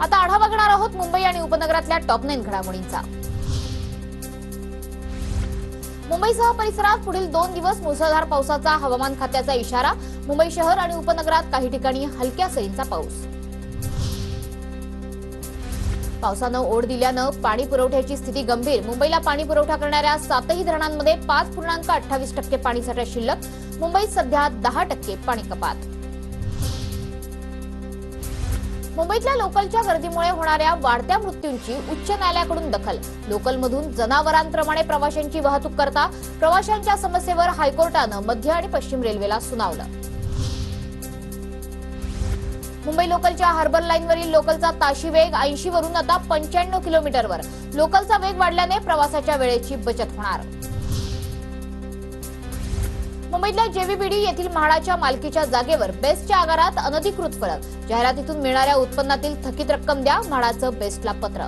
आता आढावा घेणार आहोत मुंबई आणि उपनगरातल्या टॉप 9 घडामोडींचा। मुंबईसह परिसरात पुढील 2 दिवस मुसळधार पावसाचा हवामान खात्याचा इशारा। मुंबई शहर आणि उपनगरात काही ठिकाणी हलक्या सरींचा पाऊस। पावसानं ओढ दिल्यानं पाणी पुरवठ्याची स्थिती गंभीर। मुंबईला पाणी पुरवठा करणाऱ्या 7ही धरणांमध्ये 5.28% पाणीसाठा शिल्लक। मुंबईत सध्या 10% पाणी कपात। मुंबईतल्या लोकलच्या गर्दीमुळे होणाऱ्या वाढत्या मृत्यूंची उच्च न्यायालयाकडून दखल। लोकलमधून जनावरांप्रमाणे प्रवाशांची वाहतूक करता प्रवाशांच्या समस्येवर हायकोर्टानं मध्य आणि पश्चिम रेल्वेला सुनावलं। मुंबई लोकलच्या हार्बर लाईनवरील लोकलचा ताशी वेग 80 वरून आता 95 किलोमीटरवर। लोकलचा वेग वाढल्याने प्रवासाच्या वेळेची बचत होणार। मुंबईतल्या जेव्हीबीडी येथील म्हाडाच्या मालकीच्या जागेवर बेस्टच्या आगारात अनधिकृत फलक। जाहिरातीतून मिळणाऱ्या उत्पन्नातील थकीत रक्कम द्या, म्हाडाचं बेस्टला पत्र।